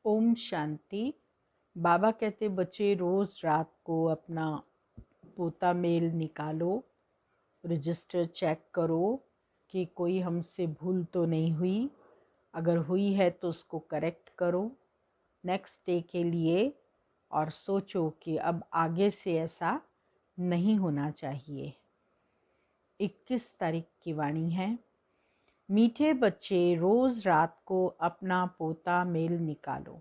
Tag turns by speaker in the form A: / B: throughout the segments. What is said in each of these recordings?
A: ओम शांति। बाबा कहते बच्चे रोज़ रात को अपना पोता मेल निकालो, रजिस्टर चेक करो कि कोई हमसे भूल तो नहीं हुई। अगर हुई है तो उसको करेक्ट करो नेक्स्ट डे के लिए, और सोचो कि अब आगे से ऐसा नहीं होना चाहिए। 21 तारीख की वाणी है। मीठे बच्चे रोज़ रात को अपना पोता मेल निकालो,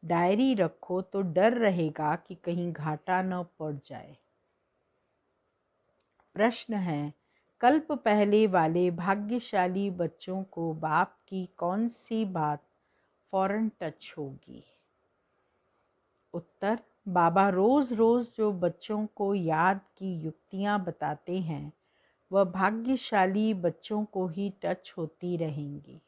A: डायरी रखो तो डर रहेगा कि कहीं घाटा न पड़ जाए। प्रश्न है, कल्प पहले वाले भाग्यशाली बच्चों को बाप की कौन सी बात फौरन टच होगी? उत्तर, बाबा रोज रोज जो बच्चों को याद की युक्तियां बताते हैं वह भाग्यशाली बच्चों को ही टच होती रहेंगी।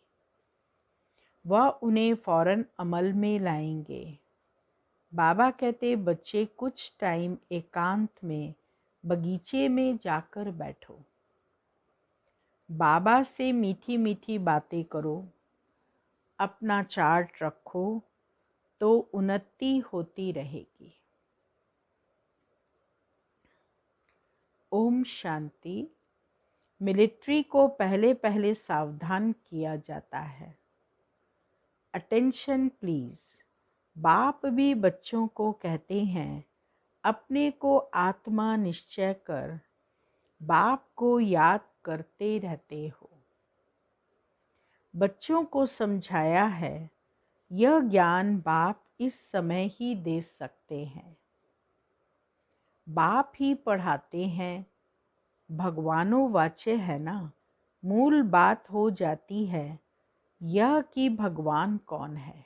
A: वह उन्हें फौरन अमल में लाएंगे। बाबा कहते बच्चे कुछ टाइम एकांत में बगीचे में जाकर बैठो, बाबा से मीठी मीठी बातें करो, अपना चार्ट रखो तो उन्नति होती रहेगी। ओम शांति। मिलिट्री को पहले पहले सावधान किया जाता है। Attention please. बाप भी बच्चों को कहते हैं अपने को आत्मा निश्चय कर बाप को याद करते रहते हो। बच्चों को समझाया है यह ज्ञान बाप इस समय ही दे सकते हैं। बाप ही पढ़ाते हैं, भगवानो वाच्य है ना। मूल बात हो जाती है यह कि भगवान कौन है,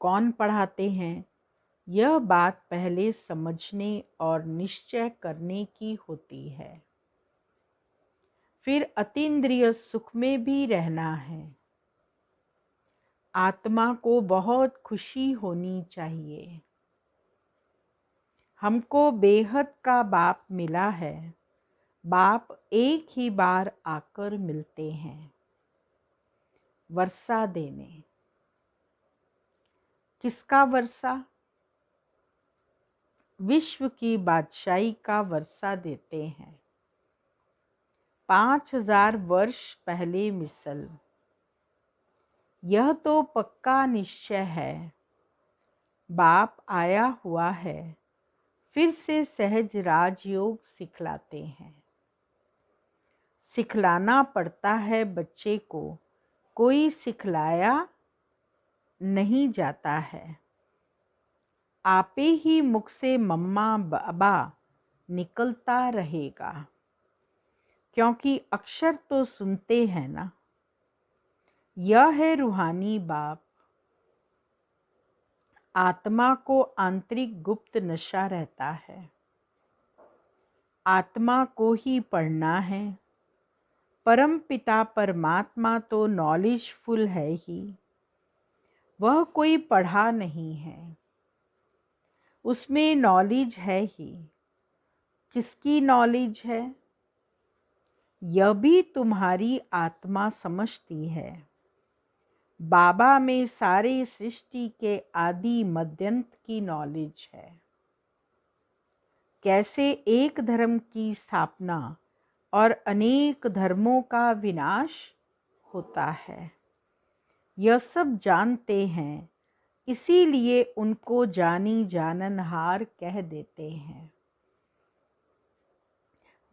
A: कौन पढ़ाते हैं। यह बात पहले समझने और निश्चय करने की होती है। फिर अतीन्द्रिय सुख में भी रहना है। आत्मा को बहुत खुशी होनी चाहिए। हमको बेहद का बाप मिला है। बाप एक ही बार आकर मिलते हैं वर्षा देने। किसका वर्षा? विश्व की बादशाही का वर्षा देते हैं। 5000 वर्ष पहले मिसल। यह तो पक्का निश्चय है बाप आया हुआ है, फिर से सहज राजयोग सिखलाते हैं। सिखलाना पड़ता है बच्चे को, कोई सिखलाया नहीं जाता है। आपे ही मुख से मम्मा बाबा निकलता रहेगा, क्योंकि अक्षर तो सुनते हैं ना। यह है रूहानी बाप। आत्मा को आंतरिक गुप्त नशा रहता है। आत्मा को ही पढ़ना है। परम पिता परमात्मा तो नॉलेजफुल है ही, वह कोई पढ़ा नहीं है, उसमें नॉलेज है ही। किसकी नॉलेज है? यह भी तुम्हारी आत्मा समझती है। बाबा में सारे सृष्टि के आदि मध्यंत की नॉलेज है। कैसे एक धर्म की स्थापना और अनेक धर्मों का विनाश होता है, यह सब जानते हैं। इसीलिए उनको जानी जाननहार कह देते हैं।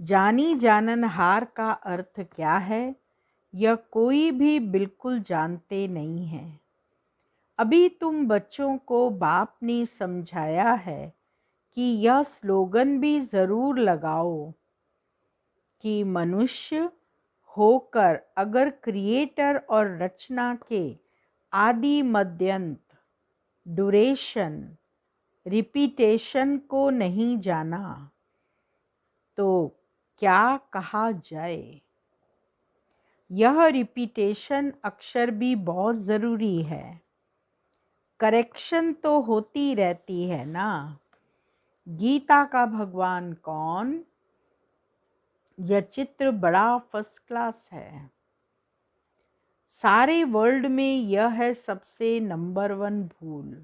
A: जानी जाननहार का अर्थ क्या है, यह कोई भी बिल्कुल जानते नहीं है। अभी तुम बच्चों को बाप ने समझाया है कि यह स्लोगन भी ज़रूर लगाओ कि मनुष्य होकर अगर क्रिएटर और रचना के आदि मध्यंत ड्यूरेशन रिपीटेशन को नहीं जाना तो क्या कहा जाए। यह रिपीटेशन अक्षर भी बहुत ज़रूरी है। करेक्शन तो होती रहती है ना। गीता का भगवान कौन? यह चित्र बड़ा फर्स्ट क्लास है। सारे वर्ल्ड में यह है सबसे नंबर 1 भूल।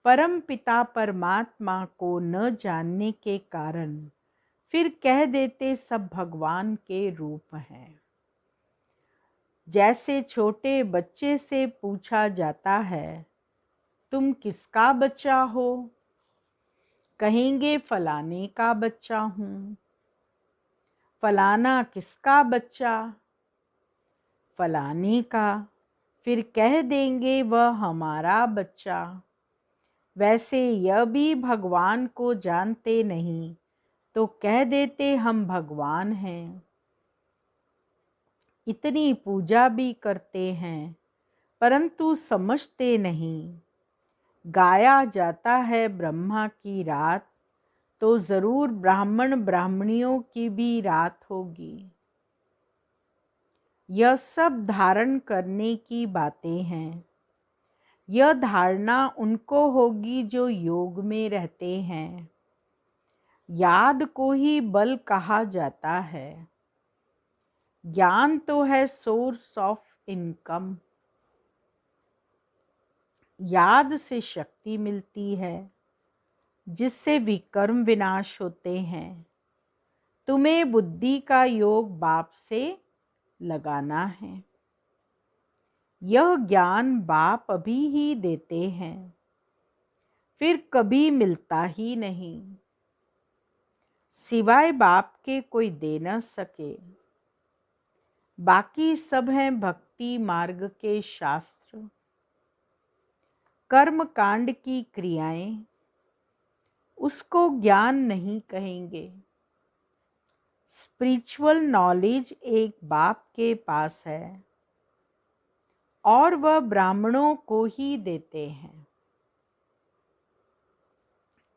A: परम पिता परमात्मा को न जानने के कारण फिर कह देते सब भगवान के रूप हैं। जैसे छोटे बच्चे से पूछा जाता है, तुम किसका बच्चा हो? कहेंगे फलाने का बच्चा हूँ। फलाना किसका बच्चा? फलाने का। फिर कह देंगे वह हमारा बच्चा। वैसे यह भी भगवान को जानते नहीं तो कह देते हम भगवान हैं। इतनी पूजा भी करते हैं परंतु समझते नहीं। गाया जाता है ब्रह्मा की रात तो जरूर ब्राह्मण ब्राह्मणियों की भी रात होगी। यह सब धारण करने की बातें हैं। यह धारणा उनको होगी जो योग में रहते हैं। याद को ही बल कहा जाता है। ज्ञान तो है सोर्स ऑफ इनकम। याद से शक्ति मिलती है जिससे विकर्म विनाश होते हैं। तुम्हें बुद्धि का योग बाप से लगाना है। यह ज्ञान बाप अभी ही देते हैं, फिर कभी मिलता ही नहीं। सिवाय बाप के कोई दे न सके। बाकी सब हैं भक्ति मार्ग के शास्त्र। कर्म कांड की क्रियाएं, उसको ज्ञान नहीं कहेंगे। स्पिरिचुअल नॉलेज एक बाप के पास है और वह ब्राह्मणों को ही देते हैं।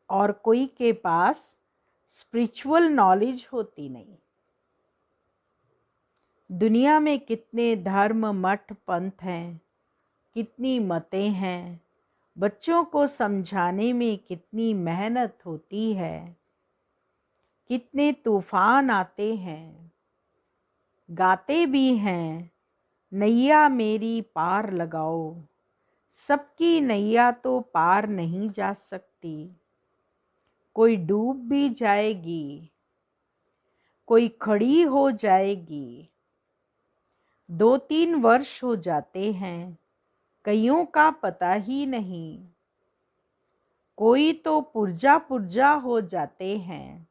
A: और कोई के पास स्पिरिचुअल नॉलेज होती नहीं। दुनिया में कितने धर्म मठ पंथ हैं, कितनी मतें हैं। बच्चों को समझाने में कितनी मेहनत होती है। कितने तूफान आते हैं। गाते भी हैं, नैया मेरी पार लगाओ। सबकी नैया तो पार नहीं जा सकती। कोई डूब भी जाएगी, कोई खड़ी हो जाएगी। 2-3 वर्ष हो जाते हैं, कईयों का पता ही नहीं। कोई तो पुर्जा पुर्जा हो जाते हैं,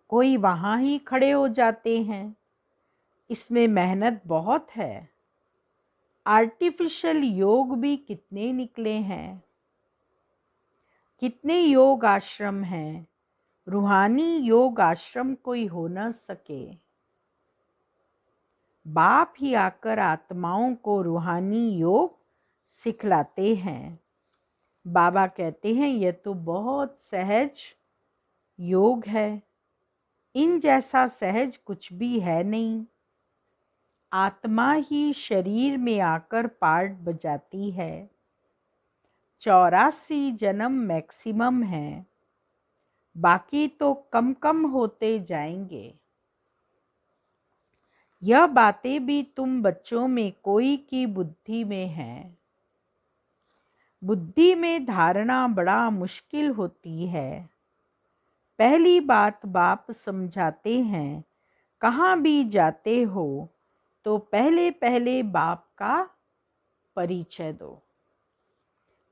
A: कोई वहाँ ही खड़े हो जाते हैं। इसमें मेहनत बहुत है। आर्टिफिशियल योग भी कितने निकले हैं। कितने योग आश्रम हैं, रूहानी योग आश्रम कोई हो न सके। बाप ही आकर आत्माओं को रूहानी योग सिखलाते हैं। बाबा कहते हैं यह तो बहुत सहज योग है। इन जैसा सहज कुछ भी है नहीं। आत्मा ही शरीर में आकर पार्ट बजाती है। 84 जन्म मैक्सिमम है, बाकी तो कम कम होते जाएंगे। यह बातें भी तुम बच्चों में कोई की बुद्धि में है। बुद्धि में धारणा बड़ा मुश्किल होती है। पहली बात बाप समझाते हैं, कहाँ भी जाते हो तो पहले पहले बाप का परिचय दो।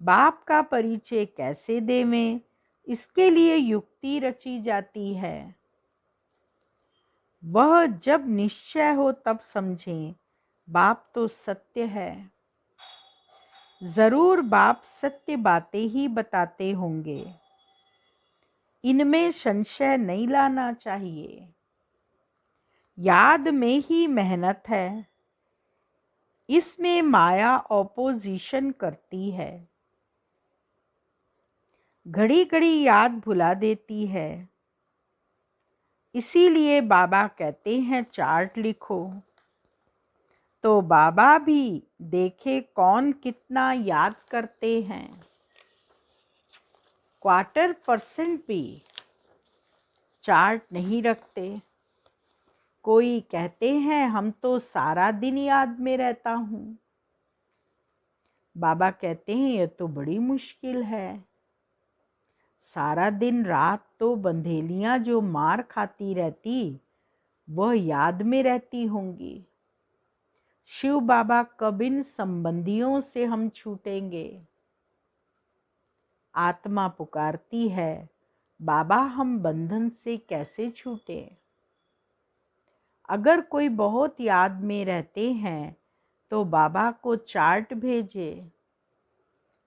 A: बाप का परिचय कैसे देवें, इसके लिए युक्ति रची जाती है। वह जब निश्चय हो तब समझें, बाप तो सत्य है। जरूर बाप सत्य बातें ही बताते होंगे। इनमें संशय नहीं लाना चाहिए। याद में ही मेहनत है। इसमें माया ऑपोजिशन करती है। घड़ी घड़ी याद भुला देती है। इसीलिए बाबा कहते हैं चार्ट लिखो। तो बाबा भी देखे कौन कितना याद करते हैं। 1/4% भी चार्ट नहीं रखते। कोई कहते हैं हम तो सारा दिन याद में रहता हूँ। बाबा कहते हैं यह तो बड़ी मुश्किल है। सारा दिन रात तो बंधेलियां जो मार खाती रहती वह याद में रहती होंगी। शिव बाबा कब इन संबंधियों से हम छूटेंगे। आत्मा पुकारती है, बाबा हम बंधन से कैसे छूटे। अगर कोई बहुत याद में रहते हैं तो बाबा को चार्ट भेजे,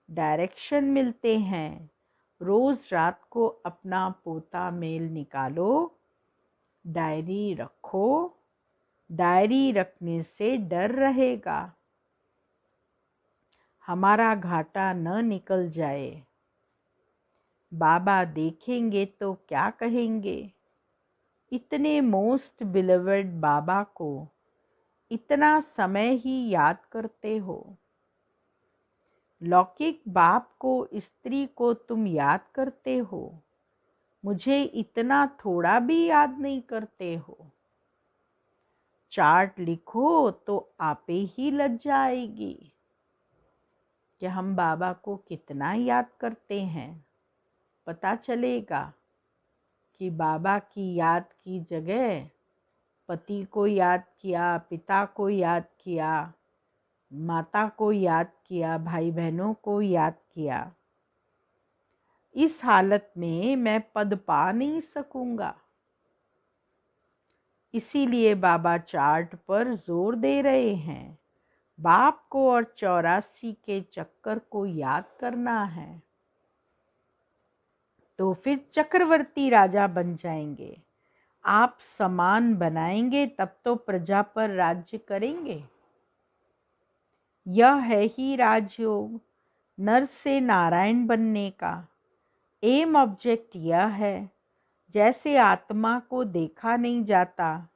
A: डायरेक्शन मिलते हैं। रोज रात को अपना पोता मेल निकालो, डायरी रखो। डायरी रखने से डर रहेगा, हमारा घाटा न निकल जाए। बाबा देखेंगे तो क्या कहेंगे, इतने मोस्ट बिलीवर्ड बाबा को इतना समय ही याद करते हो। लौकिक बाप को, स्त्री को तुम याद करते हो, मुझे इतना थोड़ा भी याद नहीं करते हो। चार्ट लिखो तो आपे ही लज्जा आएगी कि हम बाबा को कितना याद करते हैं। पता चलेगा कि बाबा की याद की जगह पति को याद किया, पिता को याद किया, माता को याद किया, भाई बहनों को याद किया। इस हालत में मैं पद पा नहीं सकूंगा। इसीलिए बाबा चार्ट पर जोर दे रहे हैं, बाप को और 84 के चक्कर को याद करना है, तो फिर चक्रवर्ती राजा बन जाएंगे। आप समान बनाएंगे तब तो प्रजा पर राज्य करेंगे। यह है ही राजयोग, नर से नारायण बनने का। एम ऑब्जेक्ट यह है, जैसे आत्मा को देखा नहीं जाता,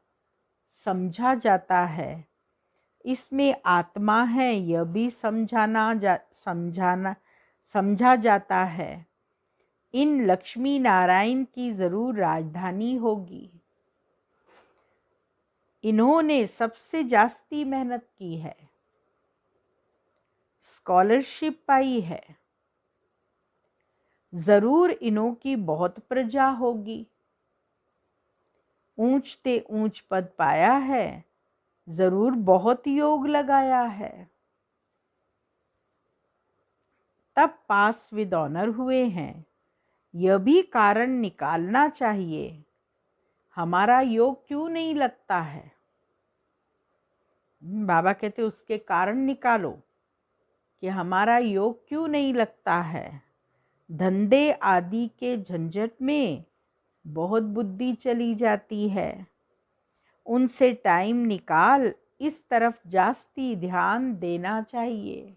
A: समझा जाता है। इसमें आत्मा है यह भी समझा जाता है। इन लक्ष्मी नारायण की जरूर राजधानी होगी। इन्होंने सबसे जास्ती मेहनत की है, स्कॉलरशिप पाई है। जरूर इन्हों की बहुत प्रजा होगी। ऊंचते ऊंच पद पाया है, जरूर बहुत योग लगाया है, तब पास विद ऑनर हुए हैं। यह भी कारण निकालना चाहिए, हमारा योग क्यों नहीं लगता है। बाबा कहते उसके कारण निकालो कि हमारा योग क्यों नहीं लगता है। धंधे आदि के झंझट में बहुत बुद्धि चली जाती है, उनसे टाइम निकाल इस तरफ जास्ती ध्यान देना चाहिए।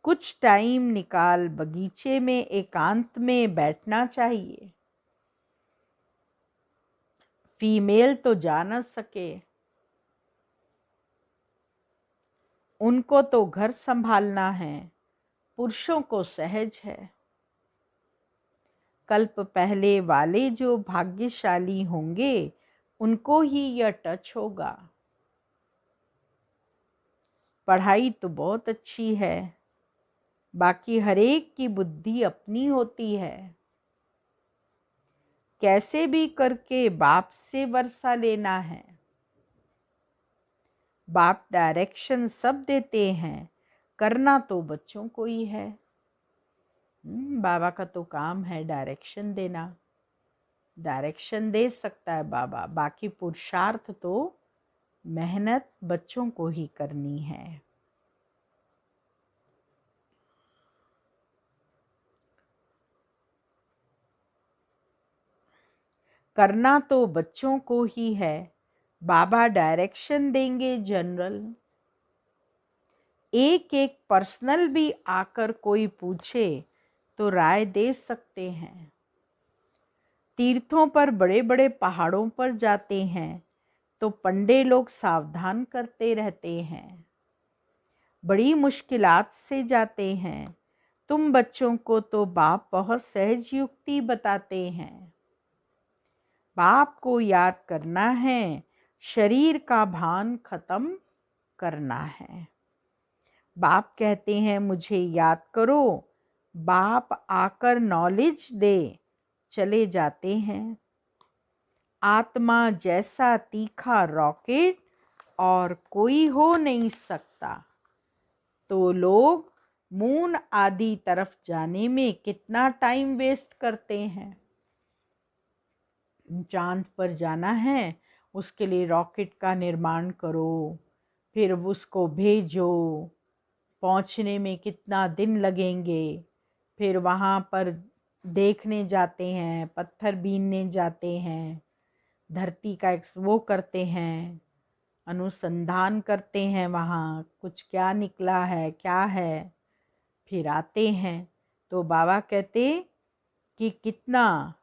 A: कुछ टाइम निकाल बगीचे में एकांत में बैठना चाहिए। फीमेल तो जा न सके, उनको तो घर संभालना है, पुरुषों को सहज है। कल्प पहले वाले जो भाग्यशाली होंगे उनको ही यह टच होगा। पढ़ाई तो बहुत अच्छी है, बाकी हरेक की बुद्धि अपनी होती है। कैसे भी करके बाप से वर्षा लेना है। बाप डायरेक्शन सब देते हैं, करना तो बच्चों को ही है। बाबा का तो काम है डायरेक्शन देना। डायरेक्शन दे सकता है बाबा, बाकी पुरुषार्थ तो मेहनत बच्चों को ही करनी है। करना तो बच्चों को ही है, बाबा डायरेक्शन देंगे जनरल। एक एक पर्सनल भी आकर कोई पूछे तो राय दे सकते हैं। तीर्थों पर, बड़े बड़े पहाड़ों पर जाते हैं तो पंडे लोग सावधान करते रहते हैं। बड़ी मुश्किलात से जाते हैं, तुम बच्चों को तो बाप बहुत सहज युक्ति बताते हैं। बाप को याद करना है, शरीर का भान खत्म करना है। बाप कहते हैं मुझे याद करो, बाप आकर नॉलेज दे चले जाते हैं। आत्मा जैसा तीखा रॉकेट और कोई हो नहीं सकता। तो लोग मून आदि तरफ जाने में कितना टाइम वेस्ट करते हैं। चांद पर जाना है, उसके लिए रॉकेट का निर्माण करो, फिर उसको भेजो, पहुंचने में कितना दिन लगेंगे, फिर वहाँ पर देखने जाते हैं, पत्थर बीनने जाते हैं, धरती का वो करते हैं, अनुसंधान करते हैं, वहाँ कुछ क्या निकला है क्या है, फिर आते हैं। तो बाबा कहते कि कितना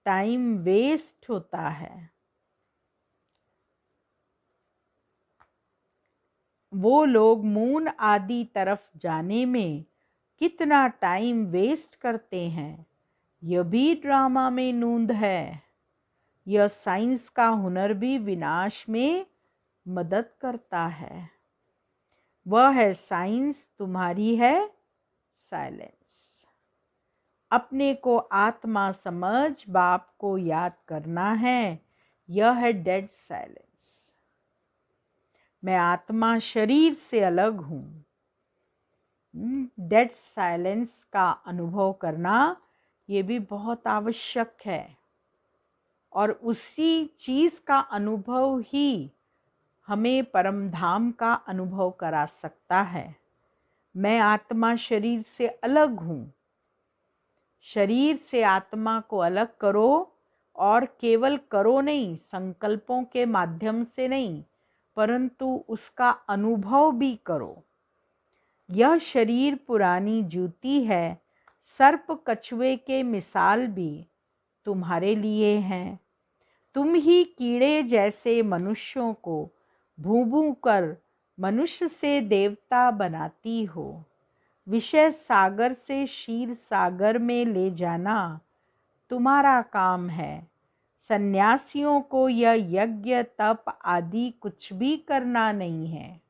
A: टाइम वेस्ट होता है। वो लोग मून आदि तरफ जाने में कितना टाइम वेस्ट करते हैं। यह भी ड्रामा में नूंद है। यह साइंस का हुनर भी विनाश में मदद करता है। वह है साइंस, तुम्हारी है साइलेंस। अपने को आत्मा समझ बाप को याद करना है, यह है डेड साइलेंस। मैं आत्मा शरीर से अलग हूँ। डेड साइलेंस का अनुभव करना ये भी बहुत आवश्यक है, और उसी चीज़ का अनुभव ही हमें परम धाम का अनुभव करा सकता है। मैं आत्मा शरीर से अलग हूँ। शरीर से आत्मा को अलग करो, और केवल करो नहीं, संकल्पों के माध्यम से नहीं, परंतु उसका अनुभव भी करो। यह शरीर पुरानी जूती है, सर्प कछुए के मिसाल भी तुम्हारे लिए हैं। तुम ही कीड़े जैसे मनुष्यों को भू भू कर मनुष्य से देवता बनाती हो। विषय सागर से क्षीर सागर में ले जाना तुम्हारा काम है। सन्यासियों को यह यज्ञ तप आदि कुछ भी करना नहीं है।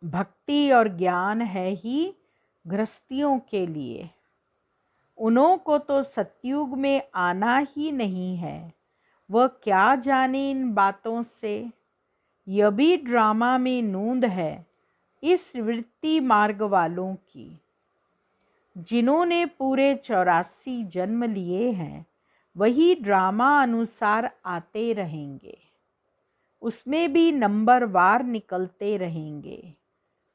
A: भक्ति और ज्ञान है ही गृहस्थियों के लिए। उन्हों को तो सतयुग में आना ही नहीं है। वह क्या जाने इन बातों से। यह भी ड्रामा में नूंद है इस वृत्ति मार्ग वालों की। जिन्होंने पूरे 84 जन्म लिए हैं, वही ड्रामा अनुसार आते रहेंगे। उसमें भी नंबर वार निकलते रहेंगे।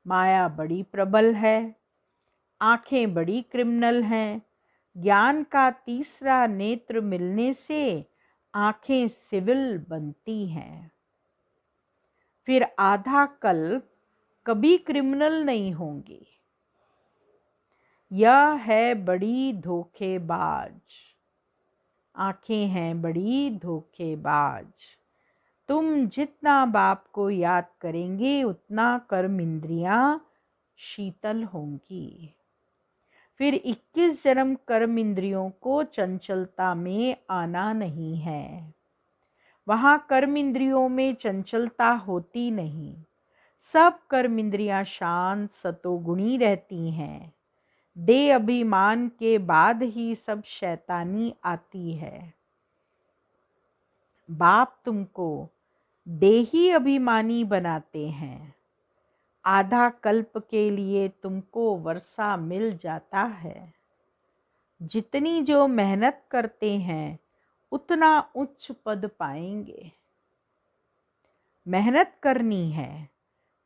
A: माया बड़ी प्रबल है, आंखें बड़ी क्रिमिनल हैं। ज्ञान का तीसरा नेत्र मिलने से आंखें सिविल बनती हैं। फिर आधा कल्प कभी क्रिमिनल नहीं होंगी। यह है बड़ी धोखेबाज। आंखें हैं बड़ी धोखेबाज। तुम जितना बाप को याद करेंगे, उतना कर्म इंद्रियां शीतल होंगी। फिर 21 जन्म कर्म इंद्रियों को चंचलता में आना नहीं है। वहाँ कर्म इंद्रियों में चंचलता होती नहीं। सब कर्म इंद्रियां शांत सतोगुणी रहती हैं। देह अभिमान के बाद ही सब शैतानी आती है। बाप तुमको देही अभिमानी बनाते हैं। आधा कल्प के लिए तुमको वर्षा मिल जाता है। जितनी जो मेहनत करते हैं, उतना उच्च पद पाएंगे। मेहनत करनी है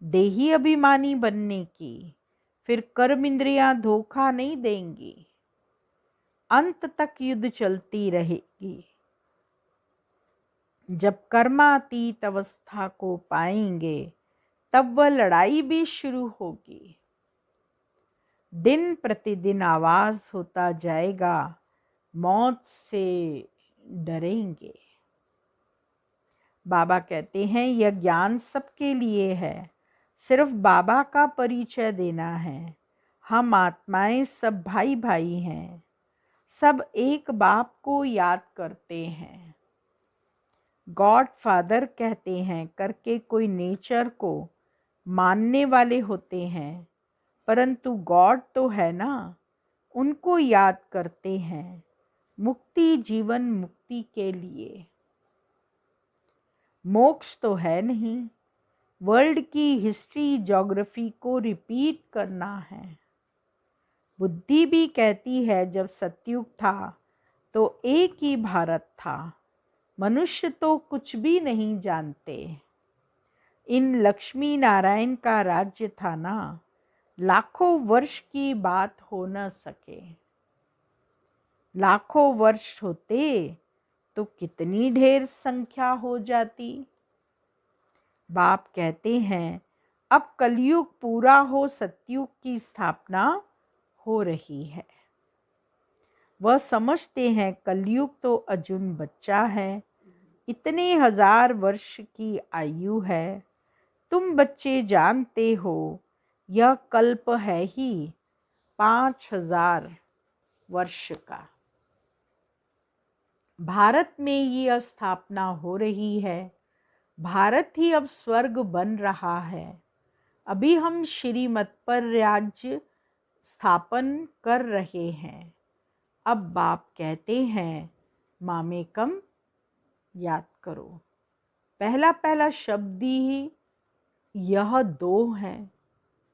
A: देही अभिमानी बनने की, फिर कर्म इंद्रियां धोखा नहीं देंगी। अंत तक युद्ध चलती रहेगी। जब कर्मातीत अवस्था को पाएंगे, तब वह लड़ाई भी शुरू होगी। दिन प्रतिदिन आवाज होता जाएगा, मौत से डरेंगे। बाबा कहते हैं यह ज्ञान सबके लिए है, सिर्फ बाबा का परिचय देना है। हम आत्माएं सब भाई भाई हैं। सब एक बाप को याद करते हैं। गॉड फादर कहते हैं करके कोई नेचर को मानने वाले होते हैं, परंतु गॉड तो है ना, उनको याद करते हैं मुक्ति, जीवन मुक्ति के लिए। मोक्ष तो है नहीं, वर्ल्ड की हिस्ट्री ज्योग्राफी को रिपीट करना है। बुद्धि भी कहती है जब सतयुग था तो एक ही भारत था, मनुष्य तो कुछ भी नहीं जानते। इन लक्ष्मी नारायण का राज्य था ना, लाखों वर्ष की बात हो न सके। लाखों वर्ष होते तो कितनी ढेर संख्या हो जाती। बाप कहते हैं अब कलयुग पूरा हो, सतयुग की स्थापना हो रही है। वह समझते हैं कलयुग तो अजुन बच्चा है, इतने हजार वर्ष की आयु है। तुम बच्चे जानते हो यह कल्प है ही 5000 वर्ष का। भारत में ये स्थापना हो रही है, भारत ही अब स्वर्ग बन रहा है। अभी हम श्रीमत पर राज्य स्थापन कर रहे हैं। अब बाप कहते हैं मामेकम याद करो। पहला पहला शब्द ही यह दो है।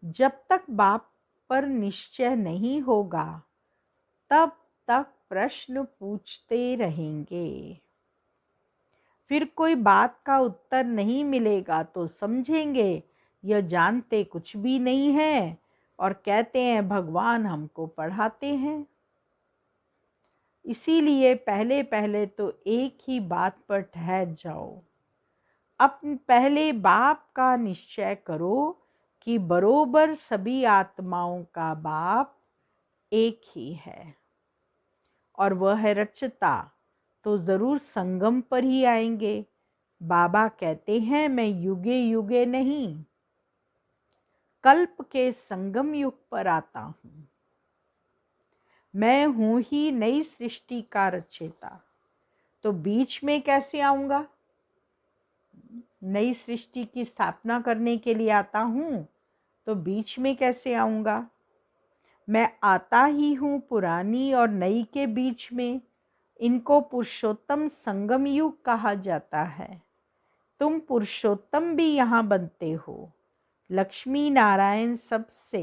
A: जब तक बाप पर निश्चय नहीं होगा तब तक प्रश्न पूछते रहेंगे। फिर कोई बात का उत्तर नहीं मिलेगा तो समझेंगे यह जानते कुछ भी नहीं है और कहते हैं भगवान हमको पढ़ाते हैं। इसीलिए पहले पहले तो एक ही बात पर ठहर जाओ। अब पहले बाप का निश्चय करो कि बरोबर सभी आत्माओं का बाप एक ही है और वह है रचता, तो ज़रूर संगम पर ही आएंगे। बाबा कहते हैं मैं युगे युगे नहीं, कल्प के संगम युग पर आता हूँ। मैं हूँ ही नई सृष्टि का रचयिता, तो बीच में कैसे आऊँगा? नई सृष्टि की स्थापना करने के लिए आता हूँ, तो बीच में कैसे आऊँगा? मैं आता ही हूँ पुरानी और नई के बीच में। इनको पुरुषोत्तम संगम युग कहा जाता है। तुम पुरुषोत्तम भी यहाँ बनते हो। लक्ष्मी नारायण सबसे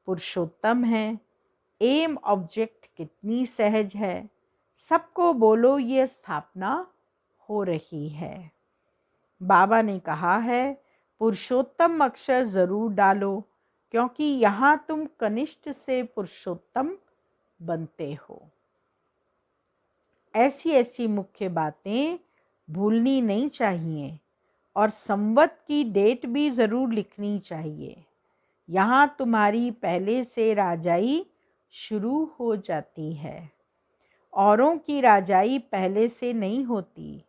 A: पुरुषोत्तम है। एम ऑब्जेक्ट कितनी सहज है। सबको बोलो ये स्थापना हो रही है। बाबा ने कहा है पुरुषोत्तम अक्षर ज़रूर डालो, क्योंकि यहाँ तुम कनिष्ठ से पुरुषोत्तम बनते हो। ऐसी ऐसी मुख्य बातें भूलनी नहीं चाहिए और संवत की डेट भी ज़रूर लिखनी चाहिए। यहाँ तुम्हारी पहले से राजाई शुरू हो जाती है। औरों की राजाई पहले से नहीं होती,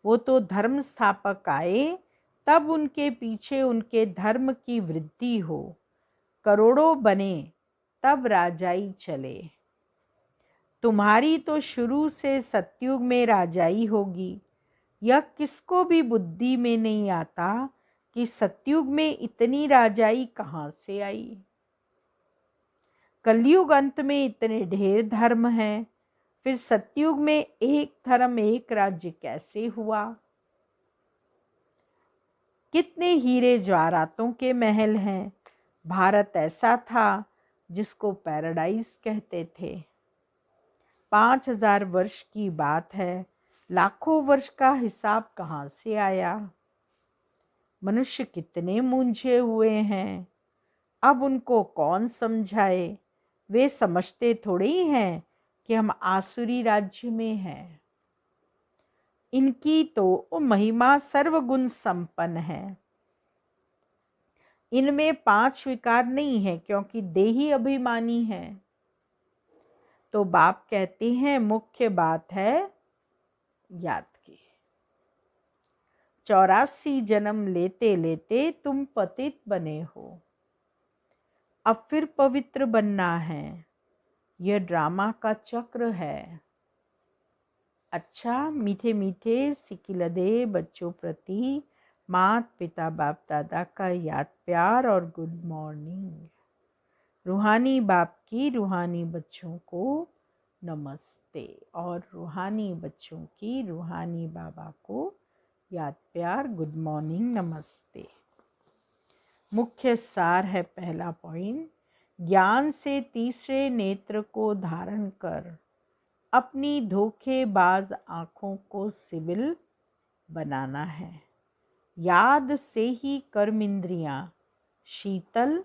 A: वो तो धर्म स्थापक आए तब उनके पीछे उनके धर्म की वृद्धि हो, करोड़ों बने तब राजाई चले। तुम्हारी तो शुरू से सतयुग में राजाई होगी। यह किसको भी बुद्धि में नहीं आता कि सतयुग में इतनी राजाई कहाँ से आई। कलयुग अंत में इतने ढेर धर्म हैं, फिर सतयुग में एक धर्म एक राज्य कैसे हुआ। कितने हीरे जवाहरातों के महल हैं। भारत ऐसा था जिसको पैराडाइज कहते थे। 5000 वर्ष की बात है, लाखों वर्ष का हिसाब कहाँ से आया। मनुष्य कितने मूंझे हुए हैं, अब उनको कौन समझाए। वे समझते थोड़े ही हैं कि हम आसुरी राज्य में हैं। इनकी तो महिमा सर्वगुण संपन्न है। इनमें 5 विकार नहीं है क्योंकि देही अभिमानी है। तो बाप कहते हैं मुख्य बात है याद की। 84 जन्म लेते लेते तुम पतित बने हो, अब फिर पवित्र बनना है। यह ड्रामा का चक्र है। अच्छा, मीठे मीठे सिकिलदे बच्चों प्रति माता पिता बाप दादा का याद प्यार और गुड मॉर्निंग। रूहानी बाप की रूहानी बच्चों को नमस्ते और रूहानी बच्चों की रूहानी बाबा को याद प्यार गुड मॉर्निंग नमस्ते। मुख्य सार है पहला पॉइंट, ज्ञान से तीसरे नेत्र को धारण कर अपनी धोखेबाज आँखों को सिविल बनाना है। याद से ही कर्मेंद्रियाँ शीतल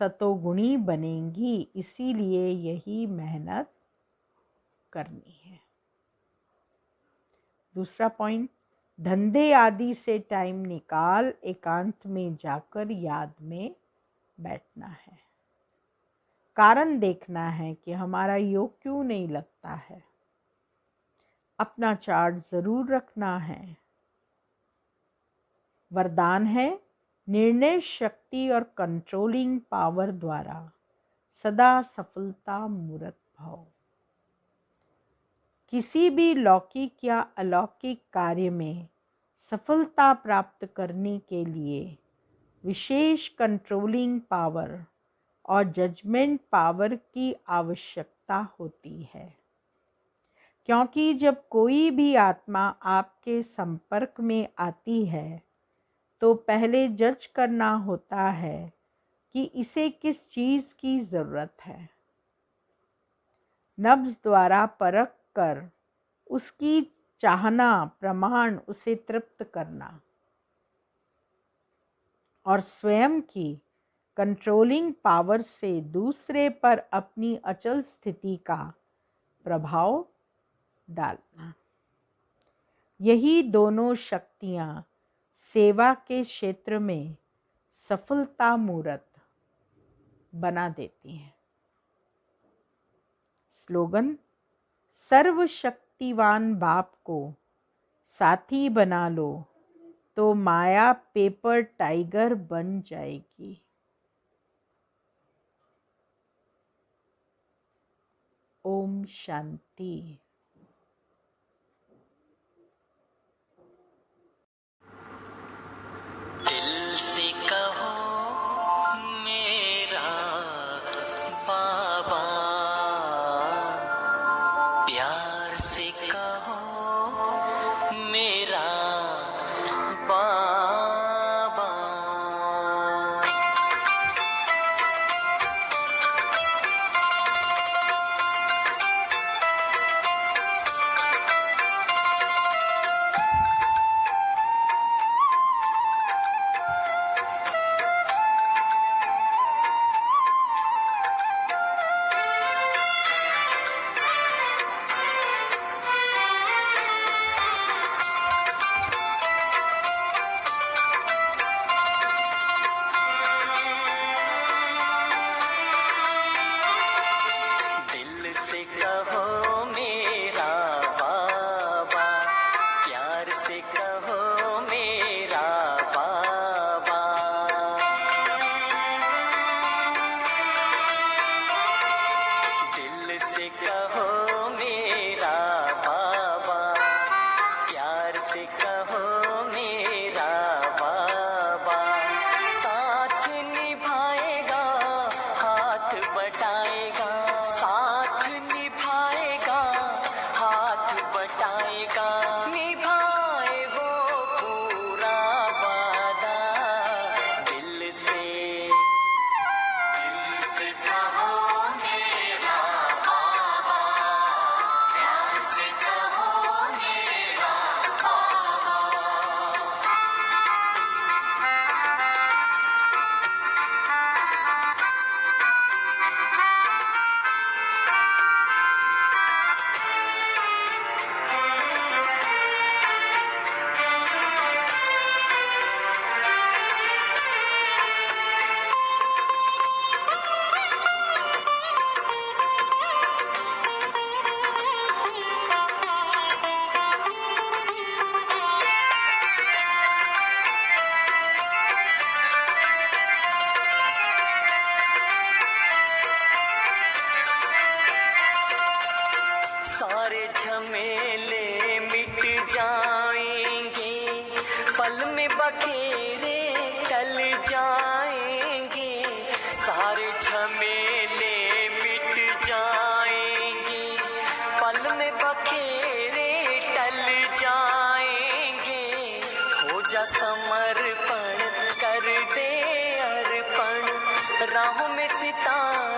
A: सतोगुणी बनेंगी, इसीलिए यही मेहनत करनी है। दूसरा पॉइंट, धंधे आदि से टाइम निकाल एकांत में जाकर याद में बैठना है। कारण देखना है कि हमारा योग क्यों नहीं लगता है। अपना चार्ट जरूर रखना है। वरदान है, निर्णय शक्ति और कंट्रोलिंग पावर द्वारा सदा सफलता मूर्त भव। किसी भी लौकिक या अलौकिक कार्य में सफलता प्राप्त करने के लिए विशेष कंट्रोलिंग पावर और जजमेंट पावर की आवश्यकता होती है, क्योंकि जब कोई भी आत्मा आपके संपर्क में आती है तो पहले जज करना होता है कि इसे किस चीज़ की ज़रूरत है। नब्ज़ द्वारा परख कर उसकी चाहना प्रमाण उसे तृप्त करना और स्वयं की कंट्रोलिंग पावर से दूसरे पर अपनी अचल स्थिति का प्रभाव डालना। यही दोनों शक्तियाँ सेवा के क्षेत्र में सफलता मूर्त बना देती हैं। स्लोगन, सर्वशक्तिवान बाप को साथी बना लो तो माया पेपर टाइगर बन जाएगी। ओम शांति।
B: दिल से कहो मेरा बाबा, प्यार से कहो मेरा बाबा। जाएंगे, सारे झमेले मिट जाएंगे, पल में बखेरे टल जाएंगे। हो जा समर्पण, कर दे अर्पण, राहों में सितारे